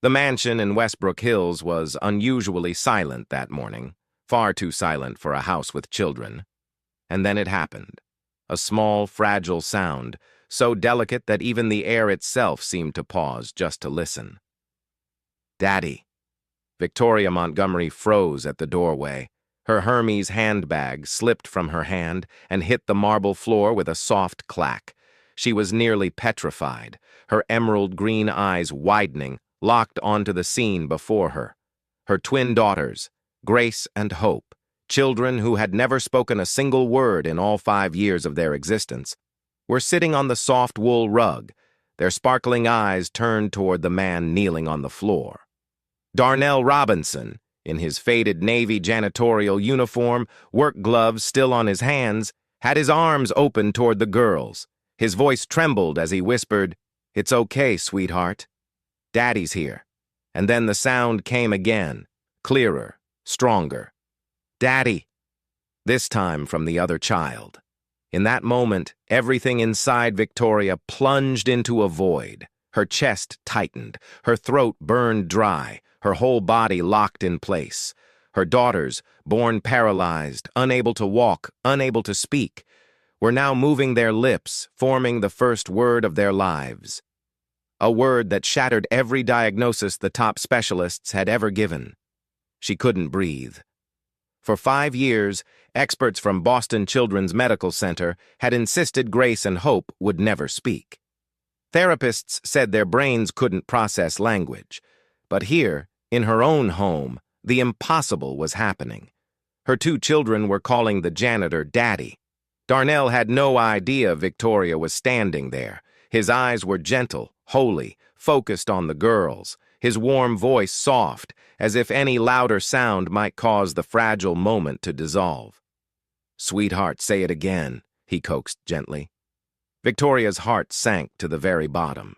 The mansion in Westbrook Hills was unusually silent that morning, far too silent for a house with children. And then it happened. A small, fragile sound, so delicate that even the air itself seemed to pause just to listen. "Daddy." Victoria Montgomery froze at the doorway. Her Hermes handbag slipped from her hand and hit the marble floor with a soft clack. She was nearly petrified, her emerald green eyes widening, locked onto the scene before her. Her twin daughters, Grace and Hope, children who had never spoken a single word in all 5 years of their existence, were sitting on the soft wool rug, their sparkling eyes turned toward the man kneeling on the floor. Darnell Robinson, in his faded Navy janitorial uniform, work gloves still on his hands, had his arms open toward the girls. His voice trembled as he whispered, "It's okay, sweetheart. Daddy's here." And then the sound came again, clearer, stronger. "Daddy." This time from the other child. In that moment, everything inside Victoria plunged into a void. Her chest tightened, her throat burned dry, her whole body locked in place. Her daughters, born paralyzed, unable to walk, unable to speak, were now moving their lips, forming the first word of their lives. A word that shattered every diagnosis the top specialists had ever given. She couldn't breathe. For 5 years, experts from Boston Children's Medical Center had insisted Grace and Hope would never speak. Therapists said their brains couldn't process language. But here, in her own home, the impossible was happening. Her 2 children were calling the janitor Daddy. Darnell had no idea Victoria was standing there. His eyes were gentle, holy, focused on the girls, his warm voice soft, as if any louder sound might cause the fragile moment to dissolve. "Sweetheart, say it again," he coaxed gently. Victoria's heart sank to the very bottom.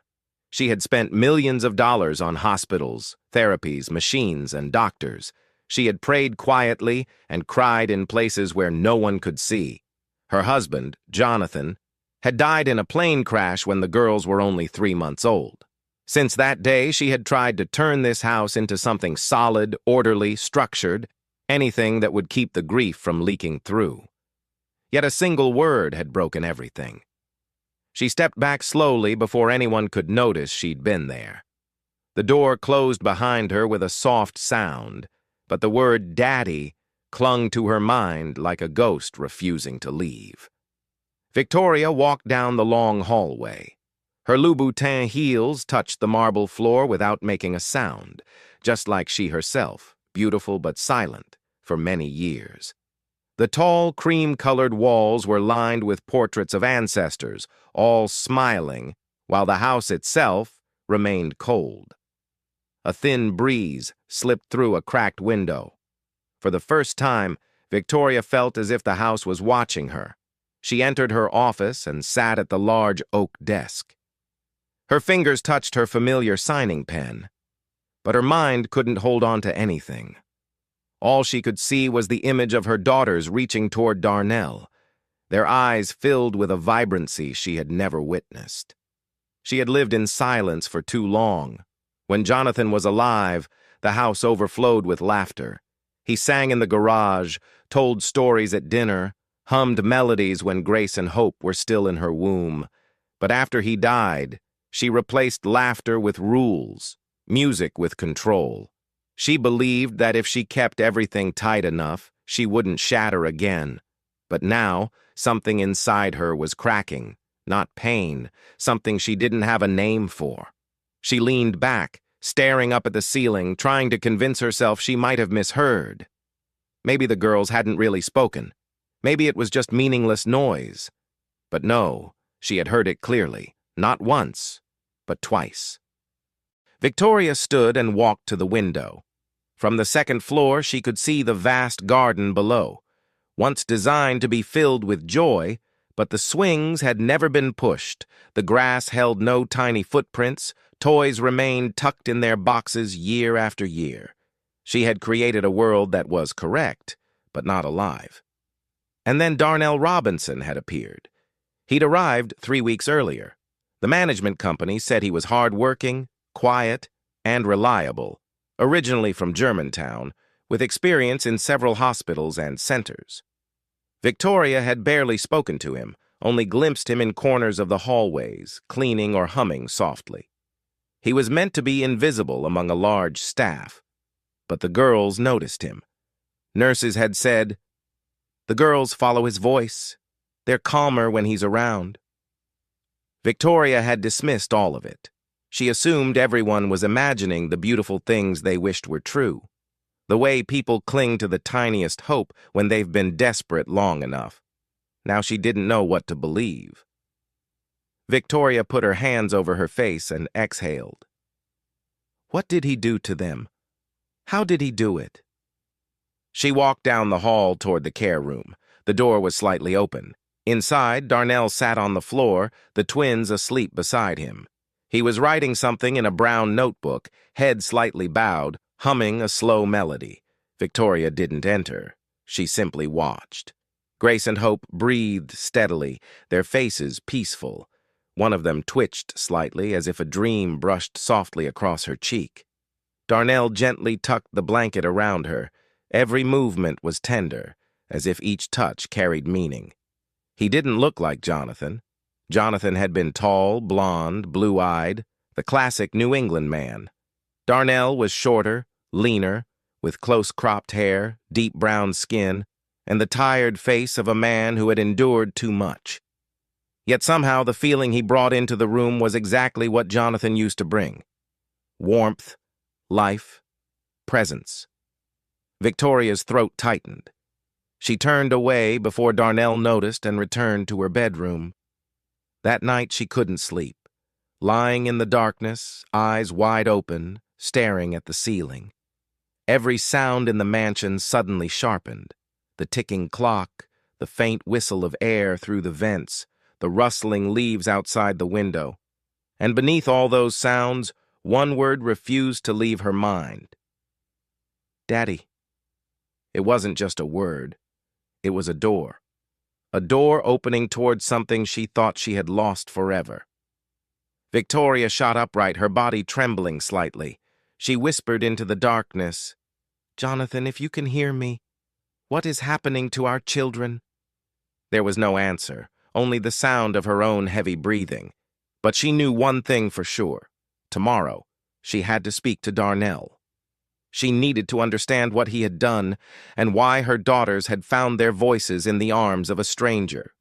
She had spent millions of dollars on hospitals, therapies, machines, and doctors. She had prayed quietly and cried in places where no one could see. Her husband, Jonathan, had died in a plane crash when the girls were only 3 months old. Since that day, she had tried to turn this house into something solid, orderly, structured, anything that would keep the grief from leaking through. Yet a single word had broken everything. She stepped back slowly before anyone could notice she'd been there. The door closed behind her with a soft sound, but the word "Daddy" clung to her mind like a ghost refusing to leave. Victoria walked down the long hallway. Her Louboutin heels touched the marble floor without making a sound, just like she herself, beautiful but silent, for many years. The tall, cream-colored walls were lined with portraits of ancestors, all smiling, while the house itself remained cold. A thin breeze slipped through a cracked window. For the first time, Victoria felt as if the house was watching her. She entered her office and sat at the large oak desk. Her fingers touched her familiar signing pen, but her mind couldn't hold on to anything. All she could see was the image of her daughters reaching toward Darnell, their eyes filled with a vibrancy she had never witnessed. She had lived in silence for too long. When Jonathan was alive, the house overflowed with laughter. He sang in the garage, told stories at dinner, hummed melodies when Grace and Hope were still in her womb. But after he died, she replaced laughter with rules, music with control. She believed that if she kept everything tight enough, she wouldn't shatter again. But now, something inside her was cracking, not pain, something she didn't have a name for. She leaned back, staring up at the ceiling, trying to convince herself she might have misheard. Maybe the girls hadn't really spoken. Maybe it was just meaningless noise. But no, she had heard it clearly, not once, but twice. Victoria stood and walked to the window. From the second floor, she could see the vast garden below, once designed to be filled with joy, but the swings had never been pushed, the grass held no tiny footprints, toys remained tucked in their boxes year after year. She had created a world that was correct, but not alive. And then Darnell Robinson had appeared. He'd arrived 3 weeks earlier. The management company said he was hard-working, quiet, and reliable, originally from Germantown, with experience in several hospitals and centers. Victoria had barely spoken to him, only glimpsed him in corners of the hallways, cleaning or humming softly. He was meant to be invisible among a large staff, but the girls noticed him. Nurses had said, "The girls follow his voice. They're calmer when he's around." Victoria had dismissed all of it. She assumed everyone was imagining the beautiful things they wished were true, the way people cling to the tiniest hope when they've been desperate long enough. Now she didn't know what to believe. Victoria put her hands over her face and exhaled. What did he do to them? How did he do it? She walked down the hall toward the care room. The door was slightly open. Inside, Darnell sat on the floor, the twins asleep beside him. He was writing something in a brown notebook, head slightly bowed, humming a slow melody. Victoria didn't enter. She simply watched. Grace and Hope breathed steadily, their faces peaceful. One of them twitched slightly, as if a dream brushed softly across her cheek. Darnell gently tucked the blanket around her. Every movement was tender, as if each touch carried meaning. He didn't look like Jonathan. Jonathan had been tall, blonde, blue-eyed, the classic New England man. Darnell was shorter, leaner, with close-cropped hair, deep brown skin, and the tired face of a man who had endured too much. Yet somehow the feeling he brought into the room was exactly what Jonathan used to bring. Warmth, life, presence. Victoria's throat tightened. She turned away before Darnell noticed and returned to her bedroom. That night she couldn't sleep, lying in the darkness, eyes wide open, staring at the ceiling. Every sound in the mansion suddenly sharpened. The ticking clock, the faint whistle of air through the vents, the rustling leaves outside the window. And beneath all those sounds, one word refused to leave her mind. Daddy. It wasn't just a word. It was a door opening towards something she thought she had lost forever. Victoria shot upright, her body trembling slightly. She whispered into the darkness, "Jonathan, if you can hear me, what is happening to our children?" There was no answer, only the sound of her own heavy breathing. But she knew one thing for sure. Tomorrow, she had to speak to Darnell. She needed to understand what he had done and why her daughters had found their voices in the arms of a stranger.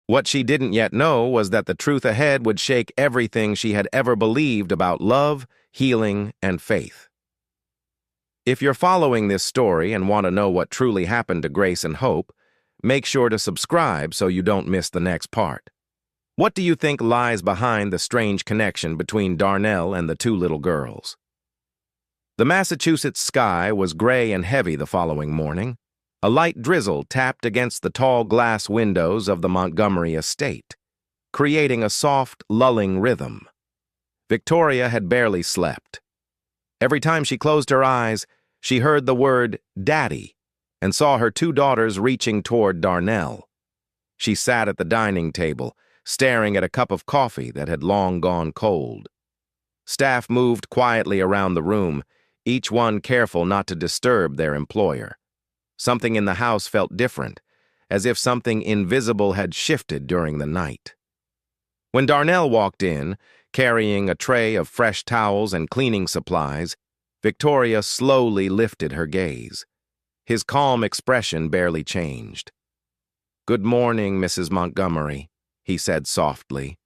What she didn't yet know was that the truth ahead would shake everything she had ever believed about love, healing, and faith. If you're following this story and want to know what truly happened to Grace and Hope, make sure to subscribe so you don't miss the next part. What do you think lies behind the strange connection between Darnell and the two little girls? The Massachusetts sky was gray and heavy the following morning. A light drizzle tapped against the tall glass windows of the Montgomery estate, creating a soft, lulling rhythm. Victoria had barely slept. Every time she closed her eyes, she heard the word "Daddy" and saw her two daughters reaching toward Darnell. She sat at the dining table, staring at a cup of coffee that had long gone cold. Staff moved quietly around the room, each one careful not to disturb their employer. Something in the house felt different, as if something invisible had shifted during the night. When Darnell walked in, carrying a tray of fresh towels and cleaning supplies, Victoria slowly lifted her gaze. His calm expression barely changed. "Good morning, Mrs. Montgomery," he said softly.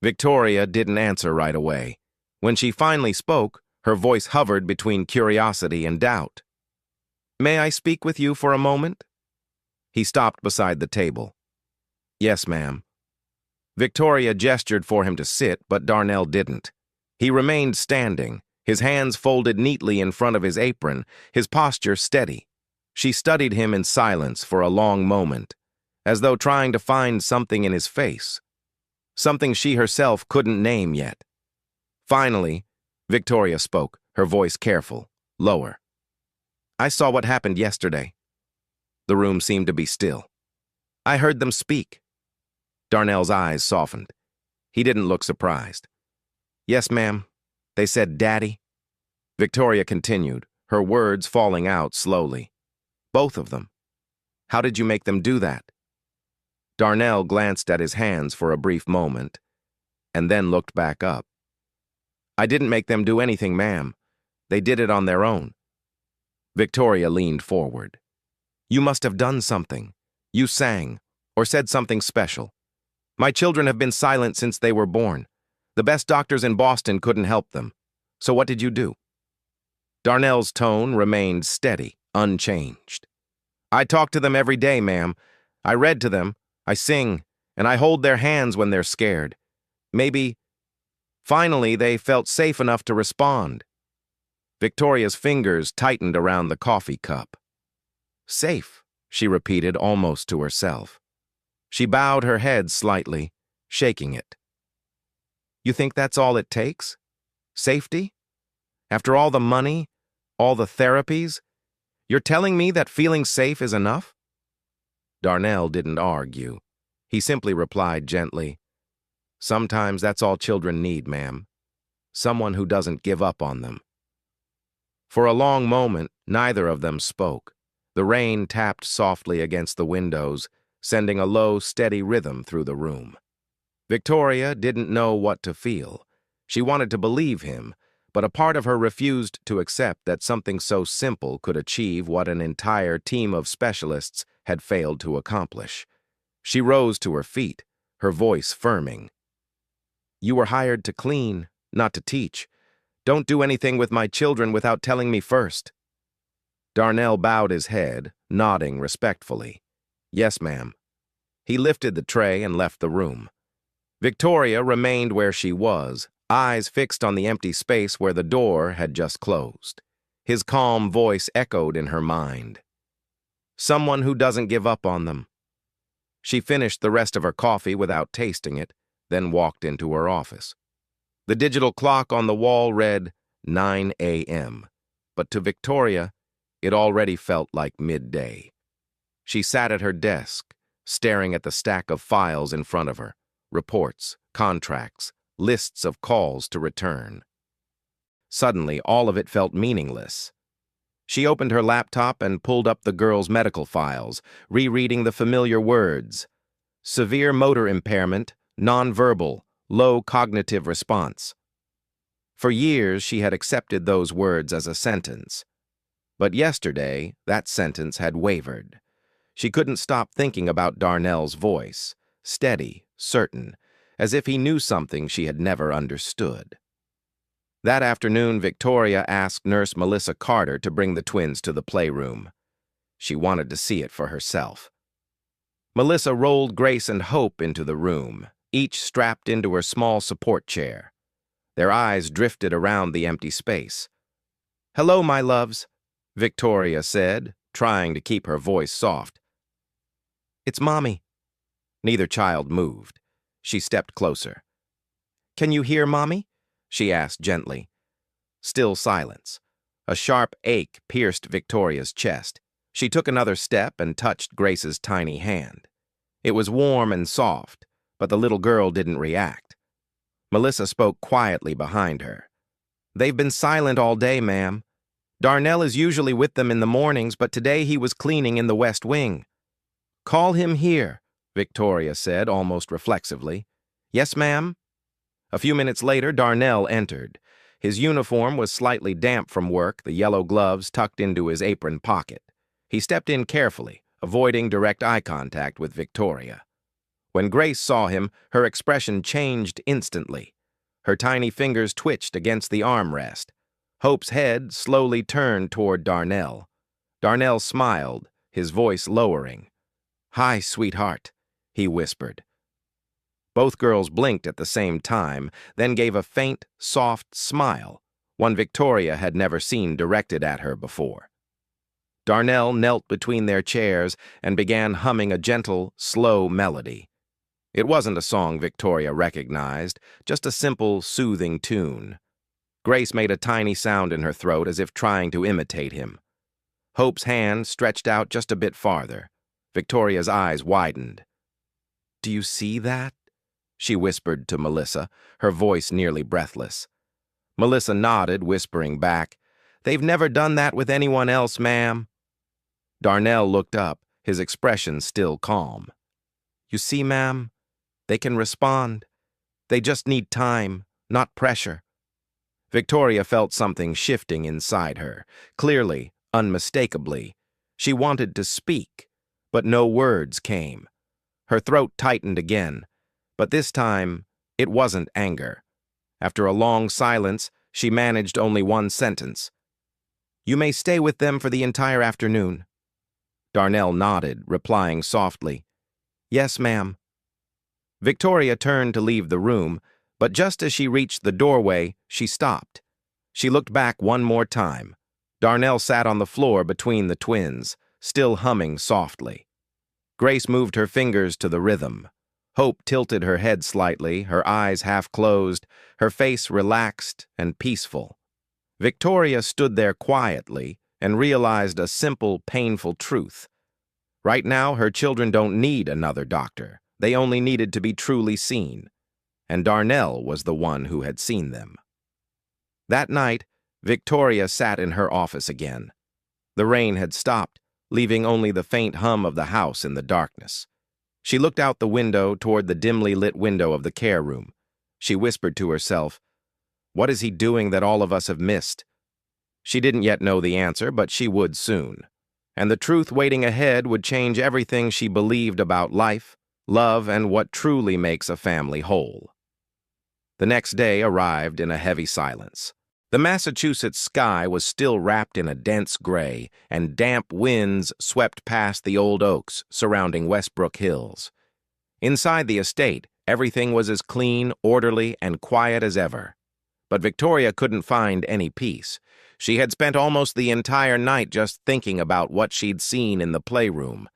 Victoria didn't answer right away. When she finally spoke, her voice hovered between curiosity and doubt. "May I speak with you for a moment?" He stopped beside the table. "Yes, ma'am." Victoria gestured for him to sit, but Darnell didn't. He remained standing, his hands folded neatly in front of his apron, his posture steady. She studied him in silence for a long moment, as though trying to find something in his face, something she herself couldn't name yet. Finally, Victoria spoke, her voice careful, lower. "I saw what happened yesterday." The room seemed to be still. "I heard them speak." Darnell's eyes softened. He didn't look surprised. "Yes, ma'am. They said, 'Daddy.'" Victoria continued, her words falling out slowly. Both of them. How did you make them do that? Darnell glanced at his hands for a brief moment, and then looked back up. I didn't make them do anything, ma'am. They did it on their own. Victoria leaned forward. You must have done something. You sang, or said something special. My children have been silent since they were born. The best doctors in Boston couldn't help them. So what did you do? Darnell's tone remained steady, unchanged. I talk to them every day, ma'am. I read to them, I sing, and I hold their hands when they're scared. Maybe, finally, they felt safe enough to respond. Victoria's fingers tightened around the coffee cup. Safe, she repeated almost to herself. She bowed her head slightly, shaking it. You think that's all it takes? Safety? After all the money, all the therapies, you're telling me that feeling safe is enough? Darnell didn't argue. He simply replied gently, Sometimes that's all children need, ma'am. Someone who doesn't give up on them. For a long moment, neither of them spoke. The rain tapped softly against the windows, sending a low, steady rhythm through the room. Victoria didn't know what to feel. She wanted to believe him, but a part of her refused to accept that something so simple could achieve what an entire team of specialists had failed to accomplish. She rose to her feet, her voice firming. You were hired to clean, not to teach. Don't do anything with my children without telling me first. Darnell bowed his head, nodding respectfully. Yes, ma'am. He lifted the tray and left the room. Victoria remained where she was, eyes fixed on the empty space where the door had just closed. His calm voice echoed in her mind. Someone who doesn't give up on them. She finished the rest of her coffee without tasting it, then walked into her office. The digital clock on the wall read 9 a.m., but to Victoria, it already felt like midday. She sat at her desk, staring at the stack of files in front of her, reports, contracts, lists of calls to return. Suddenly, all of it felt meaningless. She opened her laptop and pulled up the girl's medical files, rereading the familiar words. Severe motor impairment, nonverbal, low cognitive response. For years, she had accepted those words as a sentence. But yesterday, that sentence had wavered. She couldn't stop thinking about Darnell's voice, steady, certain, as if he knew something she had never understood. That afternoon, Victoria asked Nurse Melissa Carter to bring the twins to the playroom. She wanted to see it for herself. Melissa rolled Grace and Hope into the room, each strapped into her small support chair. Their eyes drifted around the empty space. Hello, my loves, Victoria said, trying to keep her voice soft. It's Mommy. Neither child moved. She stepped closer. Can you hear, Mommy? She asked gently. Still silence. A sharp ache pierced Victoria's chest. She took another step and touched Grace's tiny hand. It was warm and soft, but the little girl didn't react. Melissa spoke quietly behind her. They've been silent all day, ma'am. Darnell is usually with them in the mornings, but today he was cleaning in the West Wing. Call him here, Victoria said, almost reflexively. Yes, ma'am? A few minutes later, Darnell entered. His uniform was slightly damp from work, the yellow gloves tucked into his apron pocket. He stepped in carefully, avoiding direct eye contact with Victoria. When Grace saw him, her expression changed instantly. Her tiny fingers twitched against the armrest. Hope's head slowly turned toward Darnell. Darnell smiled, his voice lowering. Hi, sweetheart, he whispered. Both girls blinked at the same time, then gave a faint, soft smile, one Victoria had never seen directed at her before. Darnell knelt between their chairs and began humming a gentle, slow melody. It wasn't a song Victoria recognized, just a simple, soothing tune. Grace made a tiny sound in her throat as if trying to imitate him. Hope's hand stretched out just a bit farther. Victoria's eyes widened. Do you see that? She whispered to Melissa, her voice nearly breathless. Melissa nodded, whispering back, They've never done that with anyone else, ma'am. Darnell looked up, his expression still calm. You see, ma'am, they can respond. They just need time, not pressure. Victoria felt something shifting inside her, clearly, unmistakably. She wanted to speak, but no words came. Her throat tightened again, but this time, it wasn't anger. After a long silence, she managed only one sentence. You may stay with them for the entire afternoon. Darnell nodded, replying softly, Yes, ma'am. Victoria turned to leave the room, but just as she reached the doorway, she stopped. She looked back one more time. Darnell sat on the floor between the twins, still humming softly. Grace moved her fingers to the rhythm. Hope tilted her head slightly, her eyes half closed, her face relaxed and peaceful. Victoria stood there quietly and realized a simple, painful truth. Right now, her children don't need another doctor. They only needed to be truly seen. And Darnell was the one who had seen them. That night, Victoria sat in her office again. The rain had stopped, leaving only the faint hum of the house in the darkness. She looked out the window toward the dimly lit window of the care room. She whispered to herself, What is he doing that all of us have missed? She didn't yet know the answer, but she would soon. And the truth waiting ahead would change everything she believed about life, love, and what truly makes a family whole. The next day arrived in a heavy silence. The Massachusetts sky was still wrapped in a dense gray, and damp winds swept past the old oaks surrounding Westbrook Hills. Inside the estate, everything was as clean, orderly, and quiet as ever. But Victoria couldn't find any peace. She had spent almost the entire night just thinking about what she'd seen in the playroom.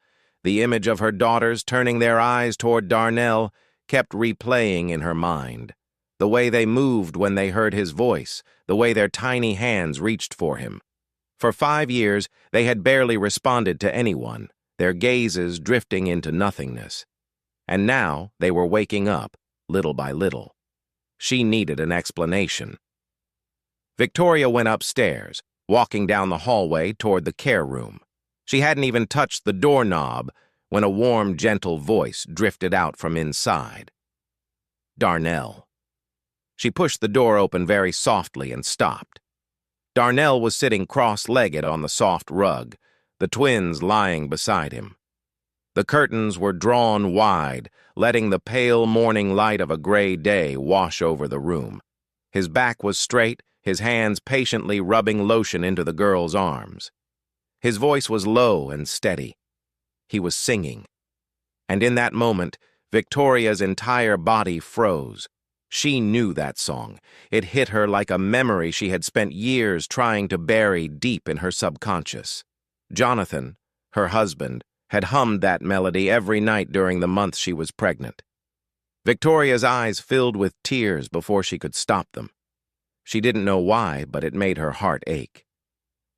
The image of her daughters turning their eyes toward Darnell kept replaying in her mind. The way they moved when they heard his voice, the way their tiny hands reached for him. For 5 years, they had barely responded to anyone, their gazes drifting into nothingness. And now they were waking up, little by little. She needed an explanation. Victoria went upstairs, walking down the hallway toward the care room. She hadn't even touched the doorknob when a warm, gentle voice drifted out from inside. Darnell. She pushed the door open very softly and stopped. Darnell was sitting cross-legged on the soft rug, the twins lying beside him. The curtains were drawn wide, letting the pale morning light of a gray day wash over the room. His back was straight, his hands patiently rubbing lotion into the girl's arms. His voice was low and steady. He was singing. And in that moment, Victoria's entire body froze. She knew that song. It hit her like a memory she had spent years trying to bury deep in her subconscious. Jonathan, her husband, had hummed that melody every night during the month she was pregnant. Victoria's eyes filled with tears before she could stop them. She didn't know why, but it made her heart ache.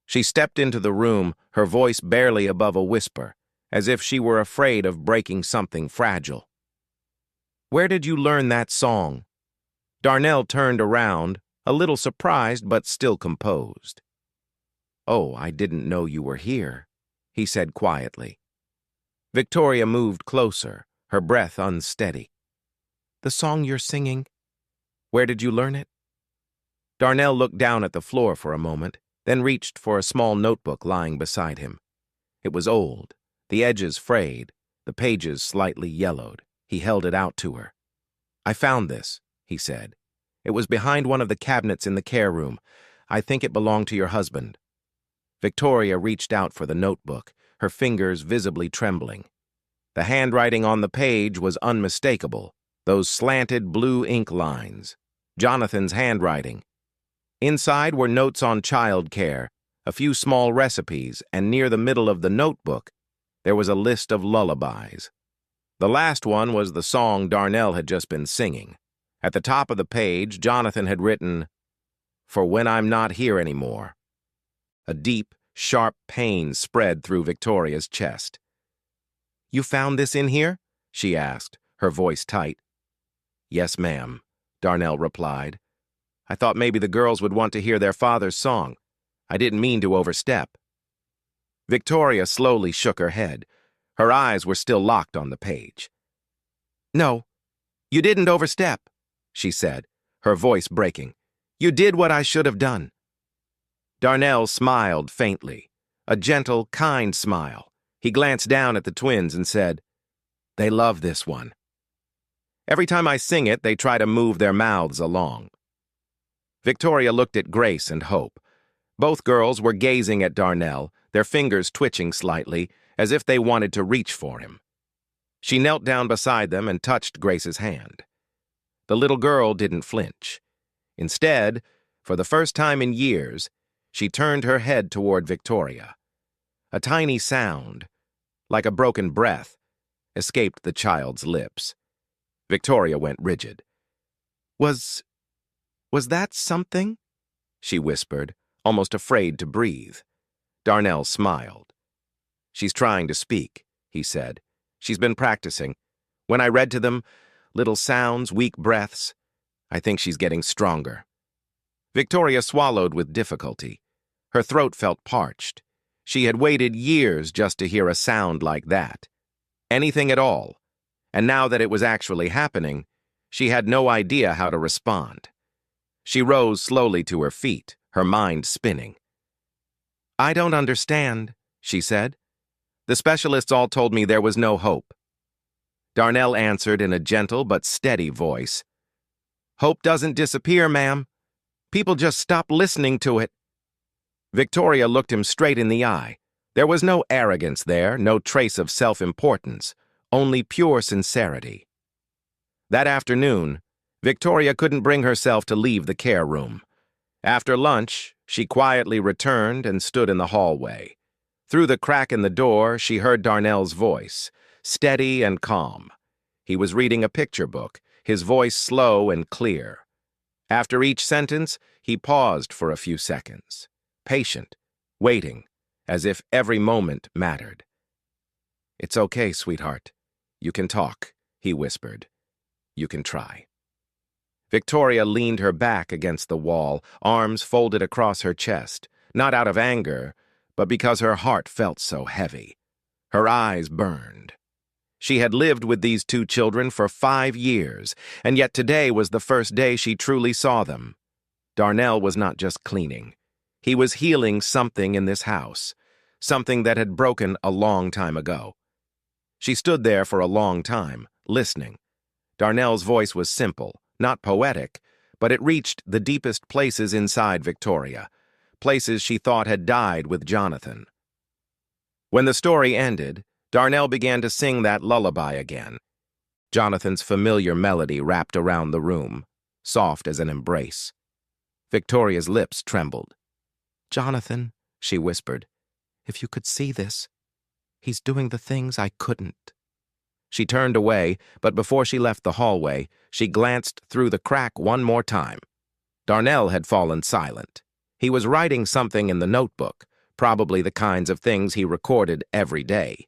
She stepped into the room, her voice barely above a whisper, as if she were afraid of breaking something fragile. Where did you learn that song? Darnell turned around, a little surprised but still composed. Oh, I didn't know you were here, he said quietly. Victoria moved closer, her breath unsteady. The song you're singing? Where did you learn it? Darnell looked down at the floor for a moment, then reached for a small notebook lying beside him. It was old, the edges frayed, the pages slightly yellowed. He held it out to her. I found this, he said. It was behind one of the cabinets in the care room. I think it belonged to your husband. Victoria reached out for the notebook, her fingers visibly trembling. The handwriting on the page was unmistakable, those slanted blue ink lines. Jonathan's handwriting. Inside were notes on child care, a few small recipes, and near the middle of the notebook, there was a list of lullabies. The last one was the song Darnell had just been singing. At the top of the page, Jonathan had written, For when I'm not here anymore. A deep, sharp pain spread through Victoria's chest. You found this in here? She asked, her voice tight. Yes, ma'am, Darnell replied. I thought maybe the girls would want to hear their father's song. I didn't mean to overstep." Victoria slowly shook her head. Her eyes were still locked on the page. "No, you didn't overstep," she said, her voice breaking. "You did what I should have done." Darnell smiled faintly, a gentle, kind smile. He glanced down at the twins and said, "They love this one. Every time I sing it, they try to move their mouths along." Victoria looked at Grace and Hope. Both girls were gazing at Darnell, their fingers twitching slightly, as if they wanted to reach for him. She knelt down beside them and touched Grace's hand. The little girl didn't flinch. Instead, for the first time in years, she turned her head toward Victoria. A tiny sound, like a broken breath, escaped the child's lips. Victoria went rigid. Was that something?" she whispered, almost afraid to breathe. Darnell smiled. "She's trying to speak," he said. "She's been practicing. When I read to them, little sounds, weak breaths, I think she's getting stronger." Victoria swallowed with difficulty. Her throat felt parched. She had waited years just to hear a sound like that. Anything at all. And now that it was actually happening, she had no idea how to respond. She rose slowly to her feet, her mind spinning. "I don't understand," she said. "The specialists all told me there was no hope." Darnell answered in a gentle but steady voice. "Hope doesn't disappear, ma'am. People just stop listening to it." Victoria looked him straight in the eye. There was no arrogance there, no trace of self-importance, only pure sincerity. That afternoon, Victoria couldn't bring herself to leave the care room. After lunch, she quietly returned and stood in the hallway. Through the crack in the door, she heard Darnell's voice, steady and calm. He was reading a picture book, his voice slow and clear. After each sentence, he paused for a few seconds, patient, waiting, as if every moment mattered. "It's okay, sweetheart. You can talk," he whispered. "You can try." Victoria leaned her back against the wall, arms folded across her chest, not out of anger, but because her heart felt so heavy. Her eyes burned. She had lived with these two children for 5 years, and yet today was the first day she truly saw them. Darnell was not just cleaning. He was healing something in this house, something that had broken a long time ago. She stood there for a long time, listening. Darnell's voice was simple, not poetic, but it reached the deepest places inside Victoria, places she thought had died with Jonathan. When the story ended, Darnell began to sing that lullaby again. Jonathan's familiar melody wrapped around the room, soft as an embrace. Victoria's lips trembled. "Jonathan," she whispered, "if you could see this, he's doing the things I couldn't." She turned away, but before she left the hallway, she glanced through the crack one more time. Darnell had fallen silent. He was writing something in the notebook, probably the kinds of things he recorded every day.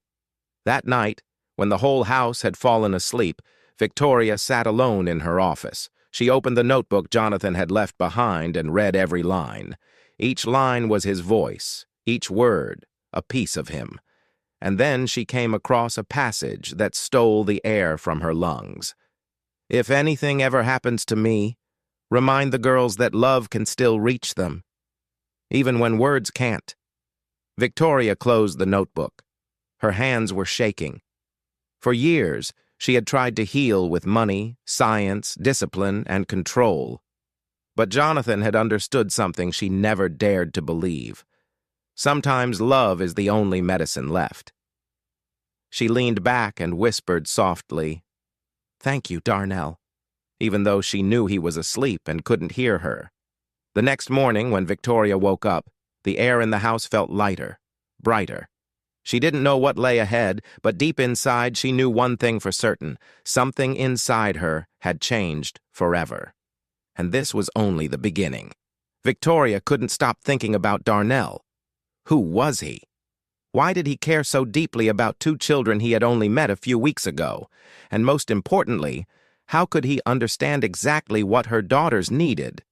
That night, when the whole house had fallen asleep, Victoria sat alone in her office. She opened the notebook Jonathan had left behind and read every line. Each line was his voice, each word, a piece of him. And then she came across a passage that stole the air from her lungs. "If anything ever happens to me, remind the girls that love can still reach them, even when words can't." Victoria closed the notebook. Her hands were shaking. For years, she had tried to heal with money, science, discipline, and control. But Jonathan had understood something she never dared to believe. Sometimes love is the only medicine left. She leaned back and whispered softly, "Thank you, Darnell," even though she knew he was asleep and couldn't hear her. The next morning, when Victoria woke up, the air in the house felt lighter, brighter. She didn't know what lay ahead, but deep inside she knew one thing for certain. Something inside her had changed forever. And this was only the beginning. Victoria couldn't stop thinking about Darnell. Who was he? Why did he care so deeply about two children he had only met a few weeks ago? And most importantly, how could he understand exactly what her daughters needed?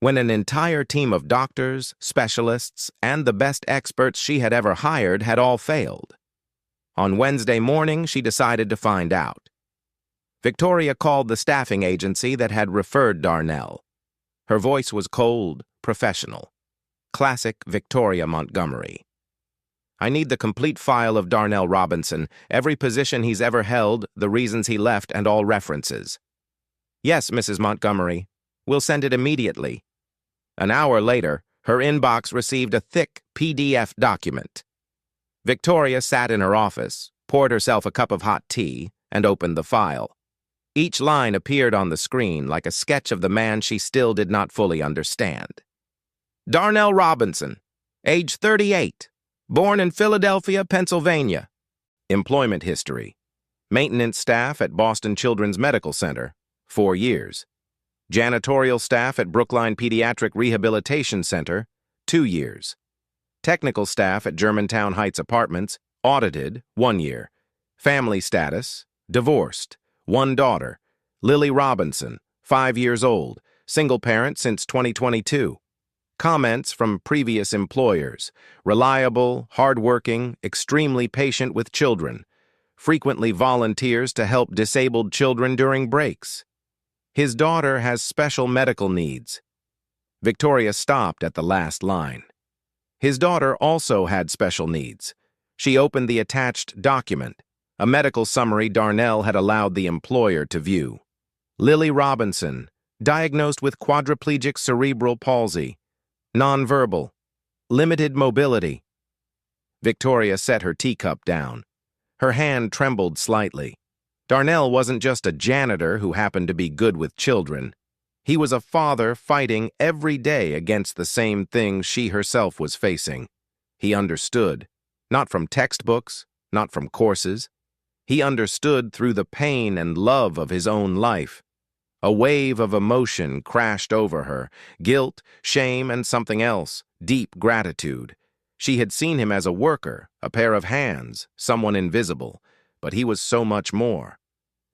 when an entire team of doctors, specialists, and the best experts she had ever hired had all failed. On Wednesday morning, she decided to find out. Victoria called the staffing agency that had referred Darnell. Her voice was cold, professional. Classic Victoria Montgomery. "I need the complete file of Darnell Robinson, every position he's ever held, the reasons he left, and all references." "Yes, Mrs. Montgomery. We'll send it immediately." An hour later, her inbox received a thick PDF document. Victoria sat in her office, poured herself a cup of hot tea, and opened the file. Each line appeared on the screen like a sketch of the man she still did not fully understand. Darnell Robinson, age 38, born in Philadelphia, Pennsylvania. Employment history: maintenance staff at Boston Children's Medical Center, 4 years. Janitorial staff at Brookline Pediatric Rehabilitation Center, 2 years. Technical staff at Germantown Heights Apartments, audited, 1 year. Family status: divorced, 1 daughter, Lily Robinson, 5 years old, single parent since 2022. Comments from previous employers: reliable, hardworking, extremely patient with children, frequently volunteers to help disabled children during breaks. His daughter has special medical needs. Victoria stopped at the last line. His daughter also had special needs. She opened the attached document, a medical summary Darnell had allowed the employer to view. Lily Robinson, diagnosed with quadriplegic cerebral palsy, nonverbal, limited mobility. Victoria set her teacup down. Her hand trembled slightly. Darnell wasn't just a janitor who happened to be good with children. He was a father fighting every day against the same things she herself was facing. He understood, not from textbooks, not from courses. He understood through the pain and love of his own life. A wave of emotion crashed over her: guilt, shame, and something else, deep gratitude. She had seen him as a worker, a pair of hands, someone invisible, but he was so much more.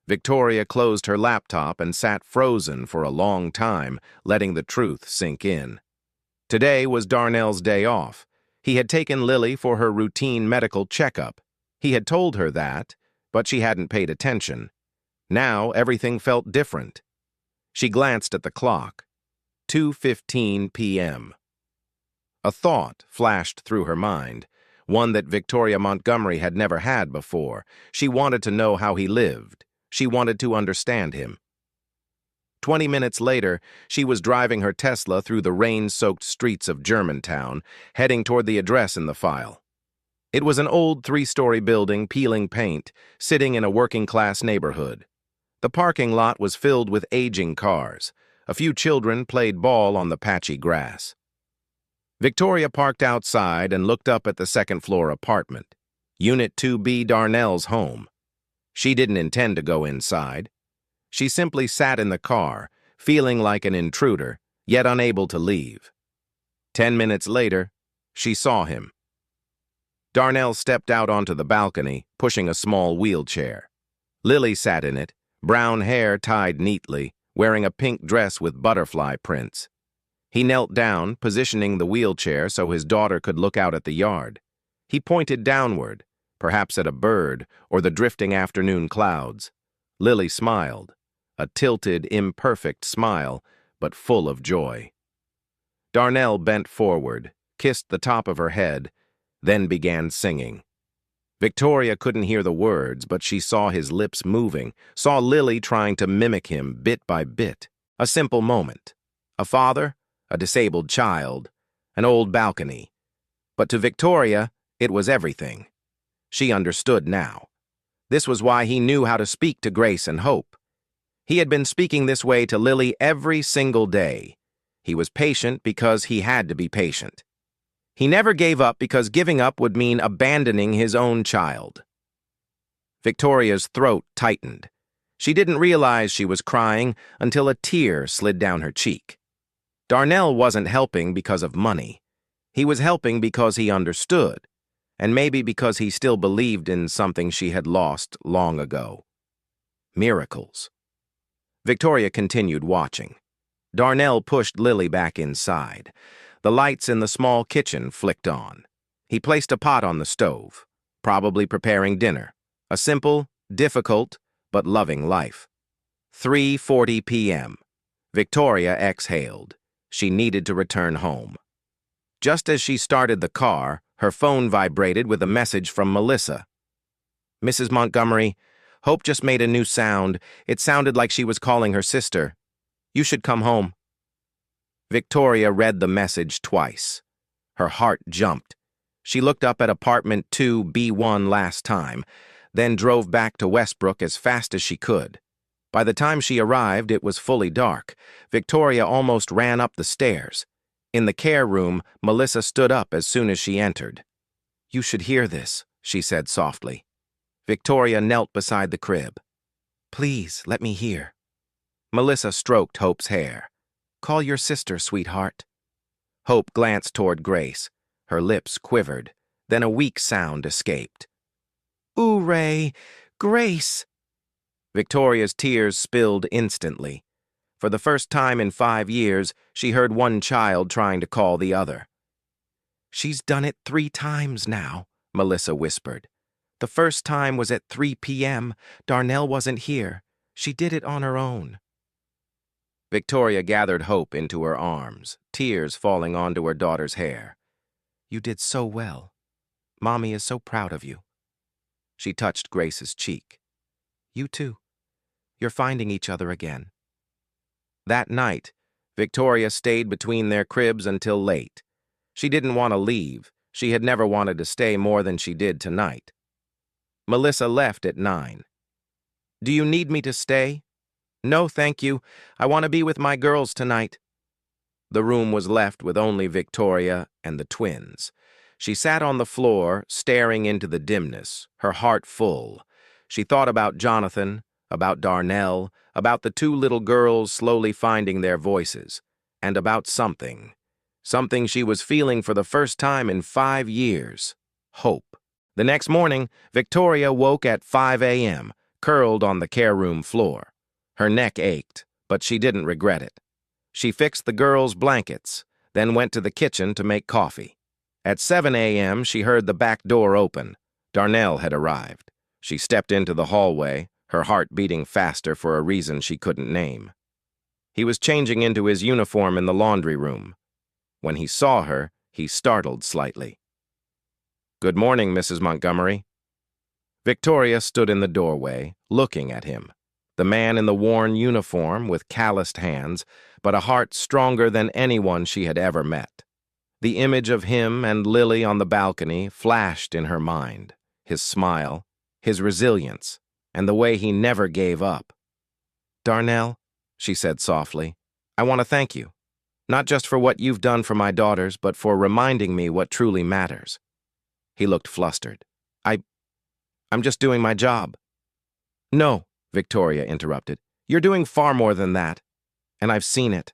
Victoria closed her laptop and sat frozen for a long time, letting the truth sink in. Today was Darnell's day off. He had taken Lily for her routine medical checkup. He had told her that, but she hadn't paid attention. Now everything felt different. She glanced at the clock. 2:15 p.m. A thought flashed through her mind, one that Victoria Montgomery had never had before. She wanted to know how he lived. She wanted to understand him. 20 minutes later, she was driving her Tesla through the rain-soaked streets of Germantown, heading toward the address in the file. It was an old 3-story building peeling paint, sitting in a working-class neighborhood. The parking lot was filled with aging cars. A few children played ball on the patchy grass. Victoria parked outside and looked up at the second-floor apartment, Unit 2B, Darnell's home. She didn't intend to go inside. She simply sat in the car, feeling like an intruder, yet unable to leave. 10 minutes later, she saw him. Darnell stepped out onto the balcony, pushing a small wheelchair. Lily sat in it, brown hair tied neatly, wearing a pink dress with butterfly prints. He knelt down, positioning the wheelchair so his daughter could look out at the yard. He pointed downward, perhaps at a bird or the drifting afternoon clouds. Lily smiled, a tilted, imperfect smile, but full of joy. Darnell bent forward, kissed the top of her head, then began singing. Victoria couldn't hear the words, but she saw his lips moving, saw Lily trying to mimic him bit by bit. A simple moment. A father, a disabled child, an old balcony. But to Victoria, it was everything. She understood now. This was why he knew how to speak to Grace and Hope. He had been speaking this way to Lily every single day. He was patient because he had to be patient. He never gave up because giving up would mean abandoning his own child. Victoria's throat tightened. She didn't realize she was crying until a tear slid down her cheek. Darnell wasn't helping because of money. He was helping because he understood, and maybe because he still believed in something she had lost long ago. Miracles. Victoria continued watching. Darnell pushed Lily back inside. The lights in the small kitchen flicked on. He placed a pot on the stove, probably preparing dinner. A simple, difficult, but loving life. 3:40 p.m. Victoria exhaled. She needed to return home. Just as she started the car, her phone vibrated with a message from Melissa. "Mrs. Montgomery, Hope just made a new sound. It sounded like she was calling her sister. You should come home." Victoria read the message twice. Her heart jumped. She looked up at apartment 2B1 last time, then drove back to Westbrook as fast as she could. By the time she arrived, it was fully dark. Victoria almost ran up the stairs. In the care room, Melissa stood up as soon as she entered. "You should hear this," she said softly. Victoria knelt beside the crib. "Please, let me hear." Melissa stroked Hope's hair. "Call your sister, sweetheart." Hope glanced toward Grace. Her lips quivered. Then a weak sound escaped. "Ooh, Ray! Grace!" Victoria's tears spilled instantly. For the first time in 5 years, she heard one child trying to call the other. "She's done it 3 times now," Melissa whispered. "The first time was at 3 p.m. Darnell wasn't here. She did it on her own." Victoria gathered Hope into her arms, tears falling onto her daughter's hair. "You did so well. Mommy is so proud of you." She touched Grace's cheek. "You too. You're finding each other again." That night, Victoria stayed between their cribs until late. She didn't want to leave. She had never wanted to stay more than she did tonight. Melissa left at 9. "Do you need me to stay?" "No, thank you. I want to be with my girls tonight." The room was left with only Victoria and the twins. She sat on the floor, staring into the dimness, her heart full. She thought about Jonathan, about Darnell, about the 2 little girls slowly finding their voices, and about something she was feeling for the first time in 5 years, hope. The next morning, Victoria woke at 5 a.m., curled on the care room floor. Her neck ached, but she didn't regret it. She fixed the girls' blankets, then went to the kitchen to make coffee. At 7 a.m., she heard the back door open. Darnell had arrived. She stepped into the hallway, her heart beating faster for a reason she couldn't name. He was changing into his uniform in the laundry room. When he saw her, he startled slightly. "Good morning, Mrs. Montgomery." Victoria stood in the doorway, looking at him. The man in the worn uniform with calloused hands, but a heart stronger than anyone she had ever met. The image of him and Lily on the balcony flashed in her mind. His smile, his resilience, and the way he never gave up. "Darnell," she said softly, "I want to thank you. Not just for what you've done for my daughters, but for reminding me what truly matters." He looked flustered. I'm just doing my job." "No," Victoria interrupted. "You're doing far more than that. And I've seen it."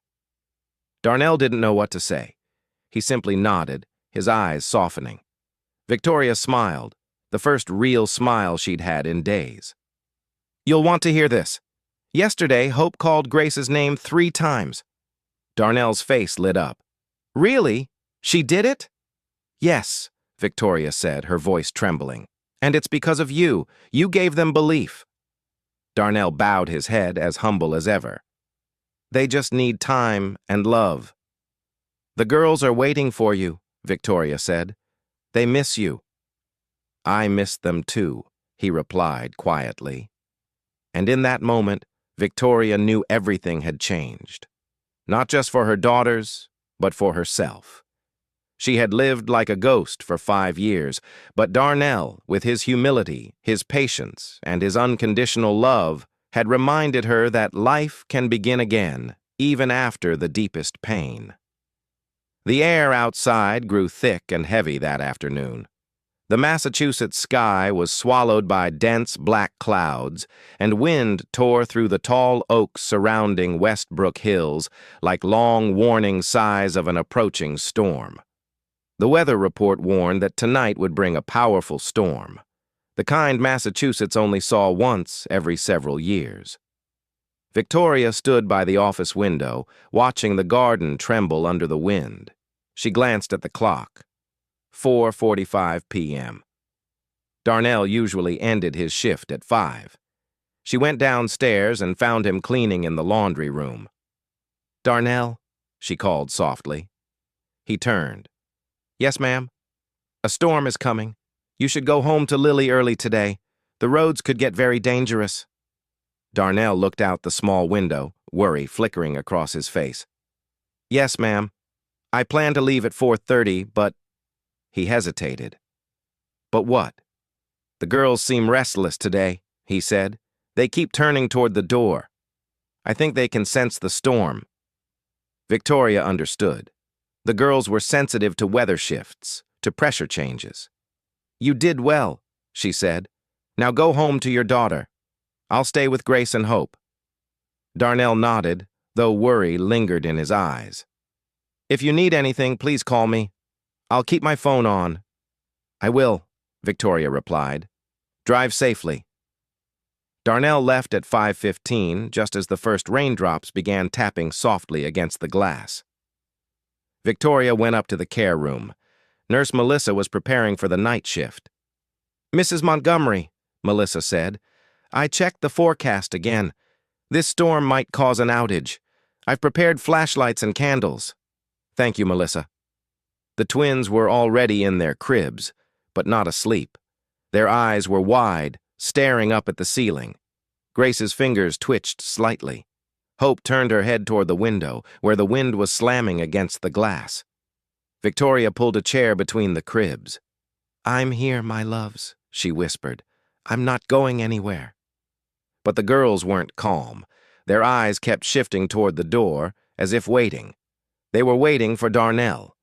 Darnell didn't know what to say. He simply nodded, his eyes softening. Victoria smiled, the first real smile she'd had in days. "You'll want to hear this. Yesterday, Hope called Grace's name 3 times. Darnell's face lit up. "Really? She did it?" "Yes," Victoria said, her voice trembling. "And it's because of you. You gave them belief." Darnell bowed his head, as humble as ever. "They just need time and love." "The girls are waiting for you," Victoria said. "They miss you." "I miss them too," he replied quietly. And in that moment, Victoria knew everything had changed. Not just for her daughters, but for herself. She had lived like a ghost for 5 years, but Darnell, with his humility, his patience, and his unconditional love, had reminded her that life can begin again, even after the deepest pain. The air outside grew thick and heavy that afternoon. The Massachusetts sky was swallowed by dense black clouds, and wind tore through the tall oaks surrounding Westbrook Hills like long warning sighs of an approaching storm. The weather report warned that tonight would bring a powerful storm, the kind Massachusetts only saw once every several years. Victoria stood by the office window, watching the garden tremble under the wind. She glanced at the clock. 4:45 p.m. Darnell usually ended his shift at 5. She went downstairs and found him cleaning in the laundry room. "Darnell," she called softly. He turned. "Yes, ma'am." "A storm is coming. You should go home to Lily early today. The roads could get very dangerous." Darnell looked out the small window, worry flickering across his face. "Yes, ma'am. I plan to leave at 4:30, but—" He hesitated. "But what?" "The girls seem restless today," he said. "They keep turning toward the door. I think they can sense the storm." Victoria understood. The girls were sensitive to weather shifts, to pressure changes. "You did well," she said. "Now go home to your daughter. I'll stay with Grace and Hope." Darnell nodded, though worry lingered in his eyes. "If you need anything, please call me. I'll keep my phone on." "I will," Victoria replied. "Drive safely." Darnell left at 5:15, just as the first raindrops began tapping softly against the glass. Victoria went up to the care room. Nurse Melissa was preparing for the night shift. "Mrs. Montgomery," Melissa said, "I checked the forecast again. This storm might cause an outage. I've prepared flashlights and candles." "Thank you, Melissa." The twins were already in their cribs, but not asleep. Their eyes were wide, staring up at the ceiling. Grace's fingers twitched slightly. Hope turned her head toward the window, where the wind was slamming against the glass. Victoria pulled a chair between the cribs. "I'm here, my loves," she whispered. "I'm not going anywhere." But the girls weren't calm. Their eyes kept shifting toward the door, as if waiting. They were waiting for Darnell.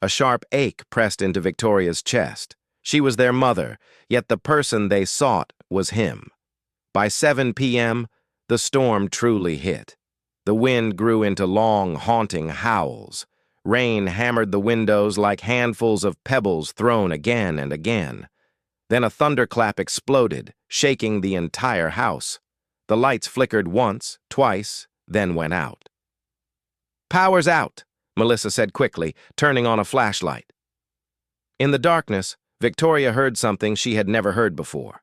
A sharp ache pressed into Victoria's chest. She was their mother, yet the person they sought was him. By 7 p.m., the storm truly hit. The wind grew into long, haunting howls. Rain hammered the windows like handfuls of pebbles thrown again and again. Then a thunderclap exploded, shaking the entire house. The lights flickered once, twice, then went out. "Power's out," Melissa said quickly, turning on a flashlight. In the darkness, Victoria heard something she had never heard before.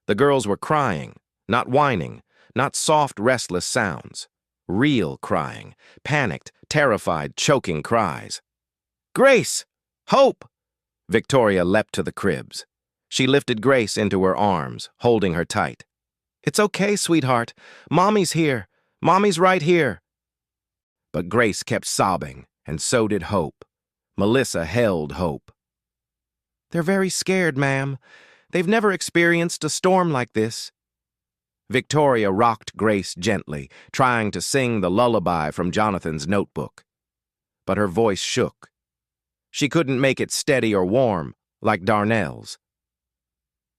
The girls were crying, not whining, not soft, restless sounds. Real crying, panicked, terrified, choking cries. "Grace! Hope!" Victoria leapt to the cribs. She lifted Grace into her arms, holding her tight. "It's okay, sweetheart. Mommy's here. Mommy's right here." But Grace kept sobbing, and so did Hope. Melissa held Hope. "They're very scared, ma'am. They've never experienced a storm like this." Victoria rocked Grace gently, trying to sing the lullaby from Jonathan's notebook. But her voice shook. She couldn't make it steady or warm, like Darnell's.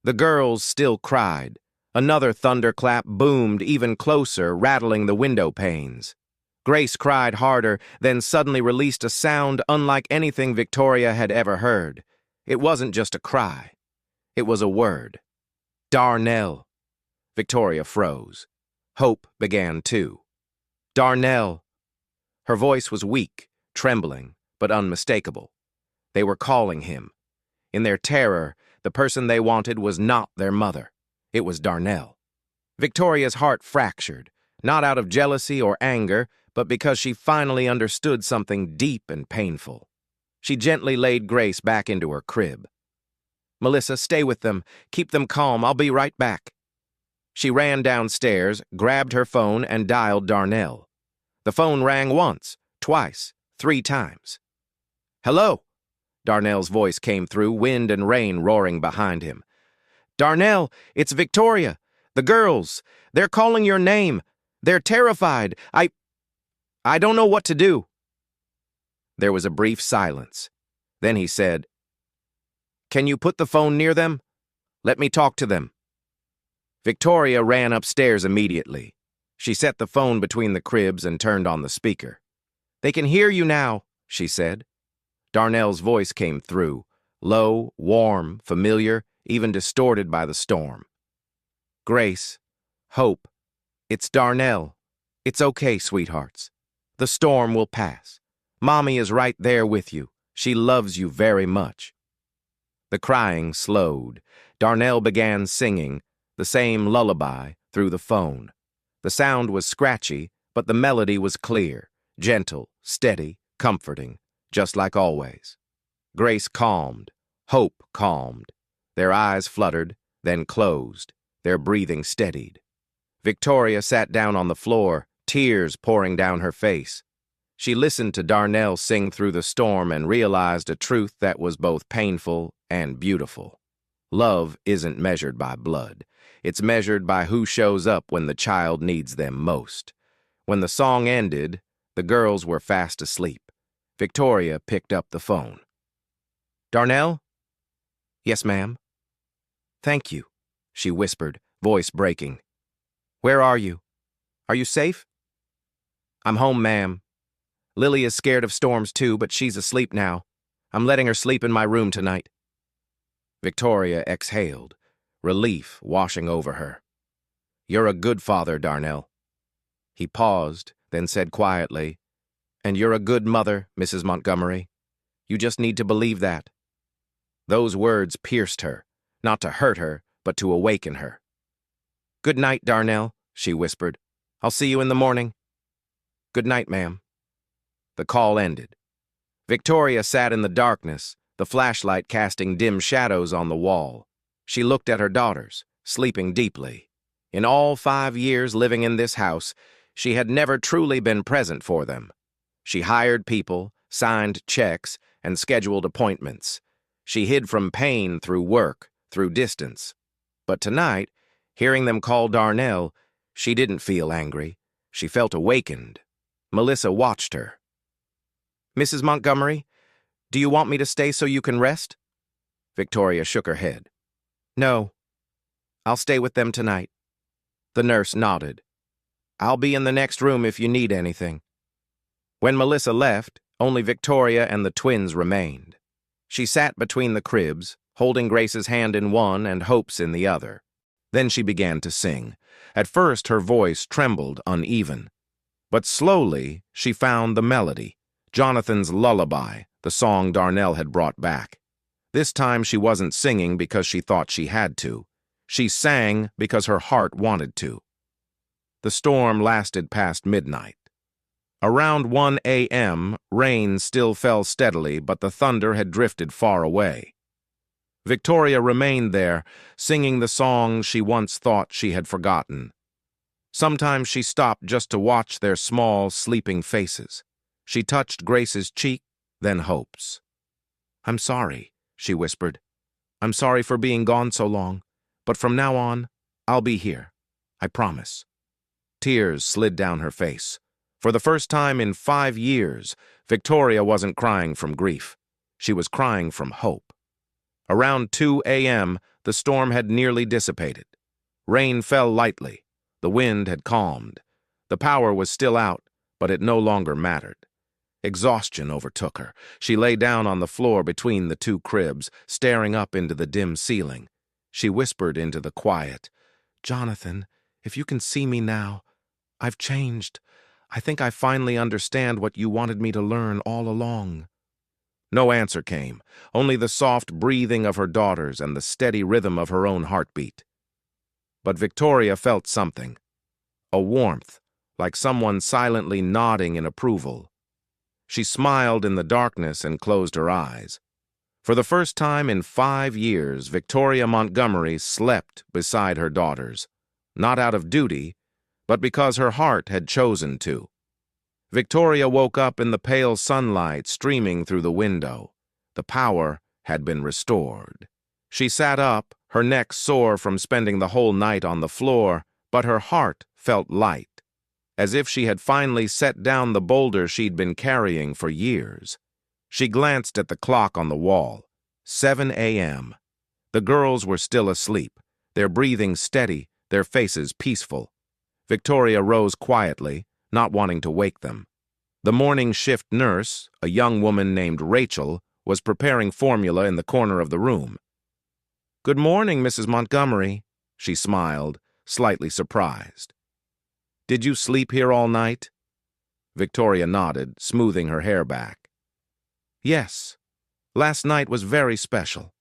The girls still cried. Another thunderclap boomed even closer, rattling the window panes. Grace cried harder, then suddenly released a sound unlike anything Victoria had ever heard. It wasn't just a cry. It was a word. "Darnell." Victoria froze. Hope began too. "Darnell." Her voice was weak, trembling, but unmistakable. They were calling him. In their terror, the person they wanted was not their mother. It was Darnell. Victoria's heart fractured, not out of jealousy or anger, but because she finally understood something deep and painful. She gently laid Grace back into her crib. "Melissa, stay with them. Keep them calm. I'll be right back." She ran downstairs, grabbed her phone, and dialed Darnell. The phone rang once, twice, 3 times. "Hello?" Darnell's voice came through, wind and rain roaring behind him. "Darnell, it's Victoria. The girls. They're calling your name. They're terrified. I don't know what to do." There was a brief silence. Then he said, "Can you put the phone near them? Let me talk to them." Victoria ran upstairs immediately. She set the phone between the cribs and turned on the speaker. "They can hear you now," she said. Darnell's voice came through, low, warm, familiar, even distorted by the storm. "Grace, Hope, it's Darnell. It's okay, sweethearts. The storm will pass. Mommy is right there with you. She loves you very much. The crying slowed. Darnell began singing, the same lullaby, through the phone. The sound was scratchy, but the melody was clear, gentle, steady, comforting, just like always. Grace calmed. Hope calmed. Their eyes fluttered, then closed. Their breathing steadied. Victoria sat down on the floor, tears pouring down her face. She listened to Darnell sing through the storm and realized a truth that was both painful and beautiful. Love isn't measured by blood. It's measured by who shows up when the child needs them most. When the song ended, the girls were fast asleep. Victoria picked up the phone. Darnell? Yes, ma'am. Thank you, she whispered, voice breaking. Where are you? Are you safe? I'm home, ma'am. Lily is scared of storms too, but she's asleep now. I'm letting her sleep in my room tonight. Victoria exhaled, relief washing over her. You're a good father, Darnell. He paused, then said quietly, And you're a good mother, Mrs. Montgomery. You just need to believe that. Those words pierced her, not to hurt her, but to awaken her. Good night, Darnell, she whispered. I'll see you in the morning. Good night, ma'am. The call ended. Victoria sat in the darkness, the flashlight casting dim shadows on the wall. She looked at her daughters, sleeping deeply. In all 5 years living in this house, she had never truly been present for them. She hired people, signed checks, and scheduled appointments. She hid from pain through work, through distance. But tonight, hearing them call Darnell, she didn't feel angry. She felt awakened. Melissa watched her. Mrs. Montgomery, do you want me to stay so you can rest? Victoria shook her head. No. I'll stay with them tonight. The nurse nodded. I'll be in the next room if you need anything. When Melissa left, only Victoria and the twins remained. She sat between the cribs, holding Grace's hand in one and Hope's in the other. Then she began to sing. At first her voice trembled uneven. But slowly she found the melody, Jonathan's lullaby, the song Darnell had brought back. This time she wasn't singing because she thought she had to. She sang because her heart wanted to. The storm lasted past midnight. Around 1 a.m., rain still fell steadily, but the thunder had drifted far away. Victoria remained there, singing the song she once thought she had forgotten. Sometimes she stopped just to watch their small, sleeping faces. She touched Grace's cheek, then Hope's. I'm sorry, she whispered. I'm sorry for being gone so long, but from now on, I'll be here. I promise. Tears slid down her face. For the first time in 5 years, Victoria wasn't crying from grief. She was crying from hope. Around 2 a.m., the storm had nearly dissipated. Rain fell lightly. The wind had calmed. The power was still out, but it no longer mattered. Exhaustion overtook her. She lay down on the floor between the two cribs, staring up into the dim ceiling. She whispered into the quiet, Jonathan, if you can see me now, I've changed. I think I finally understand what you wanted me to learn all along. No answer came, only the soft breathing of her daughters and the steady rhythm of her own heartbeat. But Victoria felt something, a warmth, like someone silently nodding in approval. She smiled in the darkness and closed her eyes. For the first time in 5 years, Victoria Montgomery slept beside her daughters, not out of duty, but because her heart had chosen to. Victoria woke up in the pale sunlight streaming through the window. The power had been restored. She sat up, her neck sore from spending the whole night on the floor, but her heart felt light, as if she had finally set down the boulder she'd been carrying for years. She glanced at the clock on the wall. 7 a.m. The girls were still asleep, their breathing steady, their faces peaceful. Victoria rose quietly, not wanting to wake them. The morning shift nurse, a young woman named Rachel, was preparing formula in the corner of the room. Good morning, Mrs. Montgomery, she smiled, slightly surprised. Did you sleep here all night? Victoria nodded, smoothing her hair back. Yes. Last night was very special.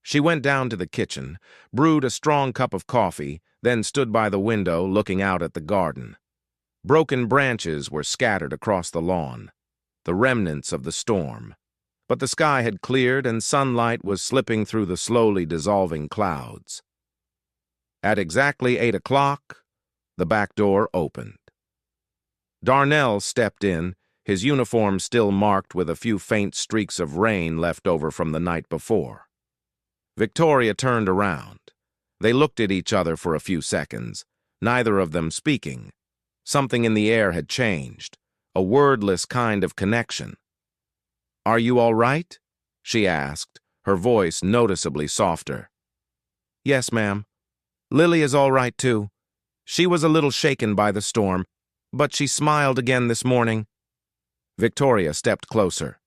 She went down to the kitchen, brewed a strong cup of coffee, then stood by the window looking out at the garden. Broken branches were scattered across the lawn, the remnants of the storm. But the sky had cleared and sunlight was slipping through the slowly dissolving clouds. At exactly 8 o'clock, the back door opened. Darnell stepped in, his uniform still marked with a few faint streaks of rain left over from the night before. Victoria turned around. They looked at each other for a few seconds, neither of them speaking. Something in the air had changed, a wordless kind of connection. "Are you all right?" she asked, her voice noticeably softer. "Yes, ma'am. Lily is all right, too. She was a little shaken by the storm, but she smiled again this morning." Victoria stepped closer.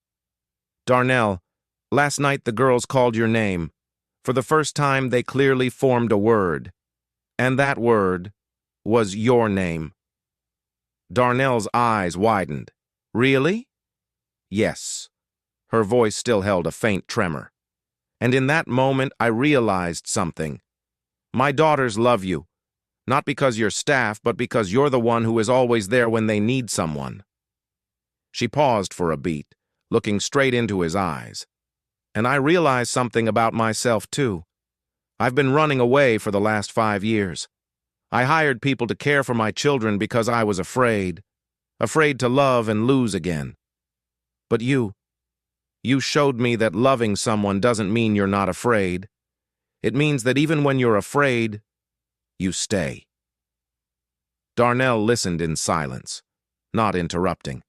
"Darnell, last night the girls called your name. For the first time, they clearly formed a word. And that word was your name." Darnell's eyes widened. "Really?" "Yes." Her voice still held a faint tremor. "And in that moment, I realized something. My daughters love you, not because you're staff, but because you're the one who is always there when they need someone." She paused for a beat, looking straight into his eyes. "And I realized something about myself, too. I've been running away for the last 5 years. I hired people to care for my children because I was afraid to love and lose again. But you showed me that loving someone doesn't mean you're not afraid. It means that even when you're afraid, you stay." Darnell listened in silence, not interrupting.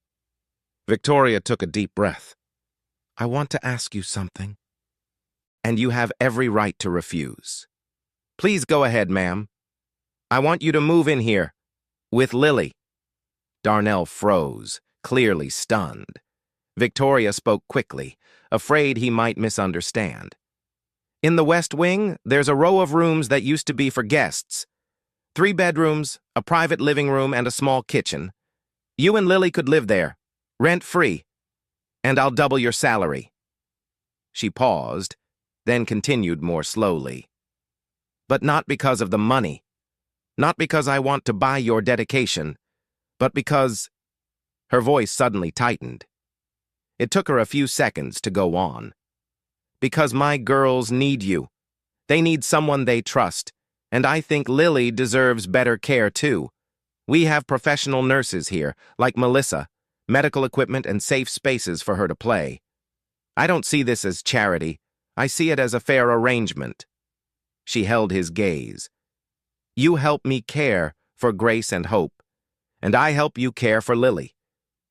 Victoria took a deep breath. "I want to ask you something." "And you have every right to refuse. Please go ahead, ma'am. I want you to move in here. With Lily." Darnell froze, clearly stunned. Victoria spoke quickly, afraid he might misunderstand. "In the West Wing, there's a row of rooms that used to be for guests. 3 bedrooms, a private living room, and a small kitchen. You and Lily could live there, rent-free. And I'll double your salary." She paused, then continued more slowly. "But not because of the money. Not because I want to buy your dedication, but because—" Her voice suddenly tightened. It took her a few seconds to go on. "Because my girls need you. They need someone they trust, and I think Lily deserves better care too. We have professional nurses here, like Melissa, medical equipment and safe spaces for her to play. I don't see this as charity. I see it as a fair arrangement." She held his gaze. "You help me care for Grace and Hope, and I help you care for Lily.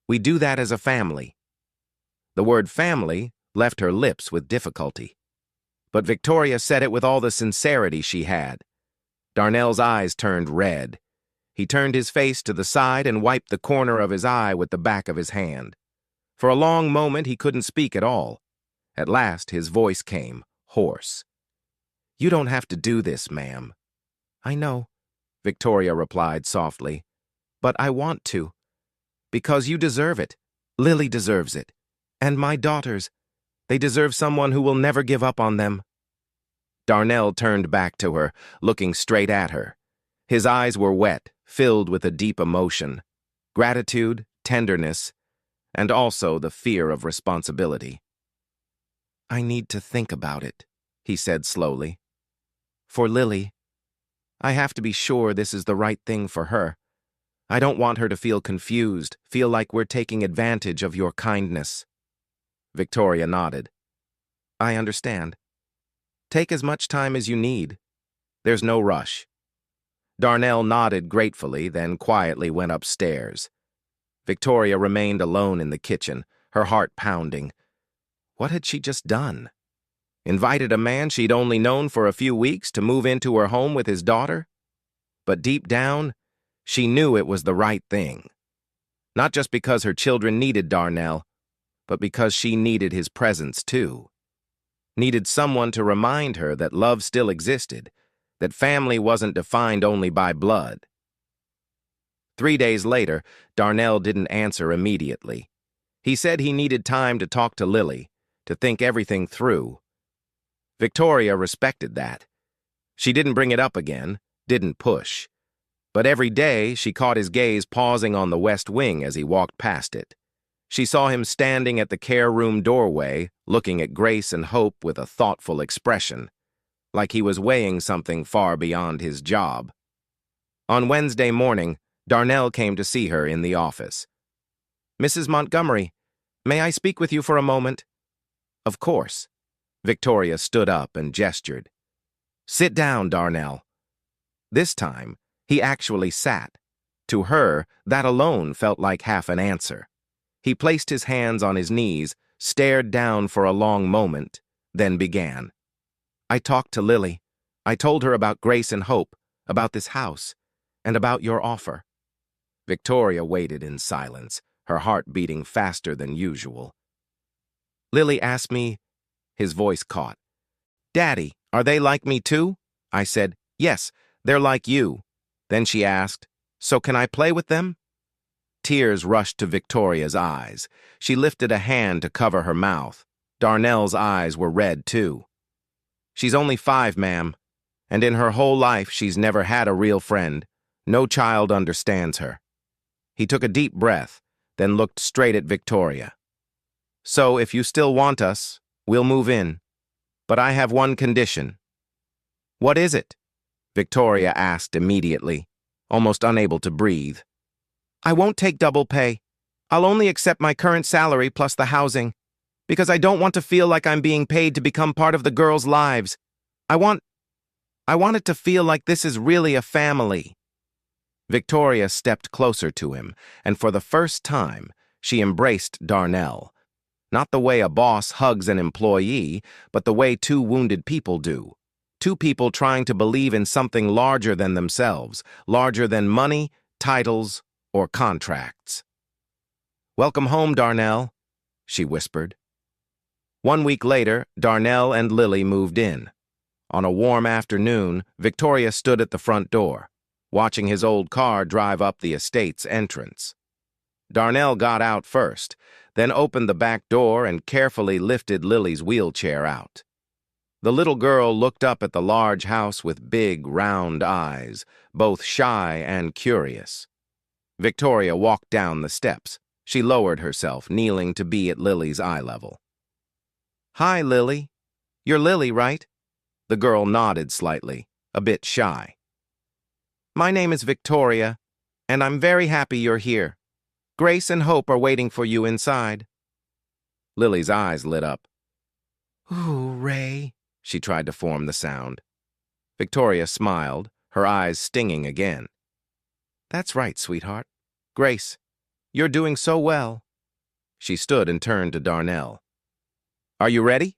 We do that as a family." The word family left her lips with difficulty. But Victoria said it with all the sincerity she had. Darnell's eyes turned red. He turned his face to the side and wiped the corner of his eye with the back of his hand. For a long moment he couldn't speak at all. At last his voice came, hoarse. "You don't have to do this, ma'am." "I know," Victoria replied softly. "But I want to. Because you deserve it. Lily deserves it. And my daughters. They deserve someone who will never give up on them." Darnell turned back to her, looking straight at her. His eyes were wet, filled with a deep emotion, gratitude, tenderness, and also the fear of responsibility. "I need to think about it," he said slowly. "For Lily. I have to be sure this is the right thing for her. I don't want her to feel confused, feel like we're taking advantage of your kindness." Victoria nodded. "I understand. Take as much time as you need. There's no rush." Darnell nodded gratefully, then quietly went upstairs. Victoria remained alone in the kitchen, her heart pounding. What had she just done? Invited a man she'd only known for a few weeks to move into her home with his daughter? But deep down, she knew it was the right thing. Not just because her children needed Darnell, but because she needed his presence too. Needed someone to remind her that love still existed, that family wasn't defined only by blood. 3 days later, Darnell didn't answer immediately. He said he needed time to talk to Lily, to think everything through. Victoria respected that. She didn't bring it up again, didn't push. But every day, she caught his gaze pausing on the west wing as he walked past it. She saw him standing at the care room doorway, looking at Grace and Hope with a thoughtful expression, like he was weighing something far beyond his job. On Wednesday morning, Darnell came to see her in the office. "Mrs. Montgomery, may I speak with you for a moment?" "Of course." Victoria stood up and gestured. "Sit down, Darnell." This time, he actually sat. To her, that alone felt like half an answer. He placed his hands on his knees, stared down for a long moment, then began. "I talked to Lily. I told her about Grace and Hope, about this house, and about your offer." Victoria waited in silence, her heart beating faster than usual. "Lily asked me," his voice caught. "Daddy, are they like me too?" I said, "Yes, they're like you." Then she asked, "So can I play with them?" Tears rushed to Victoria's eyes. She lifted a hand to cover her mouth. Darnell's eyes were red too. "She's only 5, ma'am, and in her whole life she's never had a real friend. No child understands her." He took a deep breath, then looked straight at Victoria. "So if you still want us, we'll move in. But I have one condition." "What is it?" Victoria asked immediately, almost unable to breathe. "I won't take double pay. I'll only accept my current salary plus the housing, because I don't want to feel like I'm being paid to become part of the girls' lives. I want it to feel like this is really a family." Victoria stepped closer to him, and for the first time, she embraced Darnell. Not the way a boss hugs an employee, but the way two wounded people do. Two people trying to believe in something larger than themselves, larger than money, titles, or contracts. "Welcome home, Darnell," she whispered. 1 week later, Darnell and Lily moved in. On a warm afternoon, Victoria stood at the front door, watching his old car drive up the estate's entrance. Darnell got out first, then opened the back door and carefully lifted Lily's wheelchair out. The little girl looked up at the large house with big, round eyes, both shy and curious. Victoria walked down the steps. She lowered herself, kneeling to be at Lily's eye level. "Hi, Lily. You're Lily, right?" The girl nodded slightly, a bit shy. "My name is Victoria, and I'm very happy you're here. Grace and Hope are waiting for you inside." Lily's eyes lit up. "Ooh, Ray," she tried to form the sound. Victoria smiled, her eyes stinging again. "That's right, sweetheart. Grace, you're doing so well." She stood and turned to Darnell. "Are you ready?"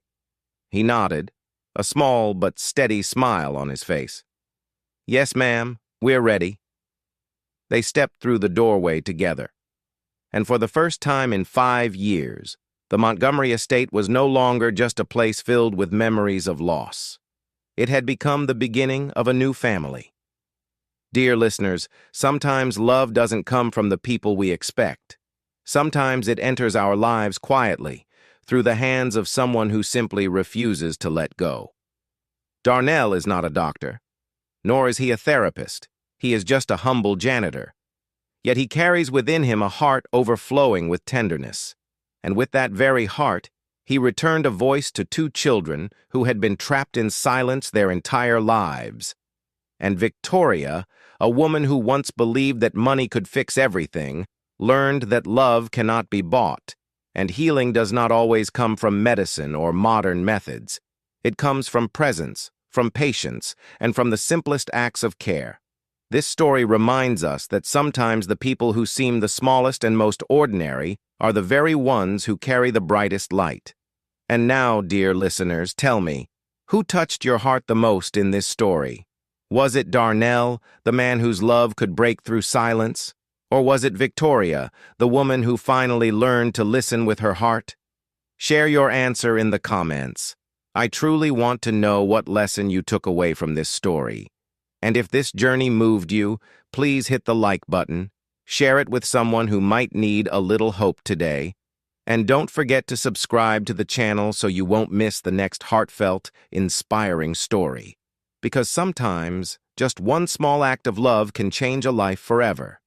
He nodded, a small but steady smile on his face. "Yes, ma'am, we're ready." They stepped through the doorway together. And for the first time in 5 years, the Montgomery estate was no longer just a place filled with memories of loss. It had become the beginning of a new family. Dear listeners, sometimes love doesn't come from the people we expect. Sometimes it enters our lives quietly, through the hands of someone who simply refuses to let go. Darnell is not a doctor, nor is he a therapist. He is just a humble janitor. Yet he carries within him a heart overflowing with tenderness. And with that very heart, he returned a voice to 2 children who had been trapped in silence their entire lives. And Victoria, a woman who once believed that money could fix everything, learned that love cannot be bought, and healing does not always come from medicine or modern methods. It comes from presence, from patience, and from the simplest acts of care. This story reminds us that sometimes the people who seem the smallest and most ordinary are the very ones who carry the brightest light. And now, dear listeners, tell me, who touched your heart the most in this story? Was it Darnell, the man whose love could break through silence? Or was it Victoria, the woman who finally learned to listen with her heart? Share your answer in the comments. I truly want to know what lesson you took away from this story. And if this journey moved you, please hit the like button, share it with someone who might need a little hope today. And don't forget to subscribe to the channel so you won't miss the next heartfelt, inspiring story. Because sometimes, just one small act of love can change a life forever.